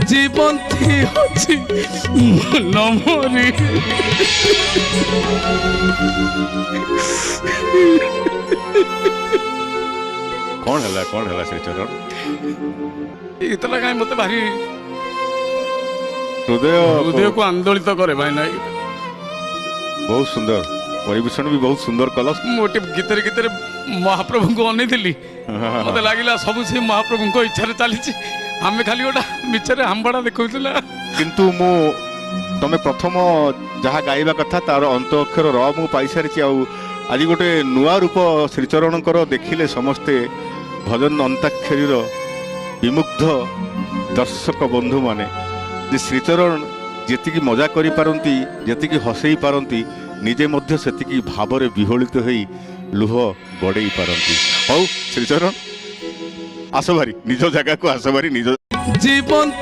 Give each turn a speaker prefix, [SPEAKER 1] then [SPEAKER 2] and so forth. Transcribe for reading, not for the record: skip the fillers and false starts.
[SPEAKER 1] জীবন্তী ଅଛି ନମରି
[SPEAKER 2] कौन है श्रीचरण
[SPEAKER 1] ଏ ଗୀତଟା କାହିଁ ମତେ ଭାରି
[SPEAKER 2] हृदय
[SPEAKER 1] ହୃଦୟକୁ ଆନ୍ଦୋଳିତ କରେ ଭାଇ ନାଇଁ
[SPEAKER 2] बहुत सुंदर परिवेशन भी बहुत सुंदर कलस
[SPEAKER 1] ମୁଁ ଗୋଟେ ଗୀତରେ ଗୀତରେ ମହାପ୍ରଭୁଙ୍କୁ ଅନେଇଥିଲି ମତେ ଲାଗିଲା ସବୁ ସେ ମହାପ୍ରଭୁଙ୍କ ଇଚ୍ଛାରେ ଚାଲିଛି ଆମେ ଖାଲି ଗୋଟେ ମିଛରେ ହାମ୍ବଡ଼ା ଦେଖଉଥିଲା
[SPEAKER 2] किंतु मु तमे प्रथम जहाँ गाइबा कथा तार अंत अक्षर र मु पाई सारी आज गोटे नुआ रूप श्रीचरणकर देखिले समस्ते भजन अंताक्षरी विमुग्ध दर्शक बंधु माने जे श्रीचरण जेतिकी मजा करि पारंती जेतिकी हसई पारंती निजे मध्य सेतिकी भावरे विहोलित होई लुह गड़ेई पारंती हौ श्रीचरण आसो भारी निज जगह को आसो भारी निज
[SPEAKER 1] जीवन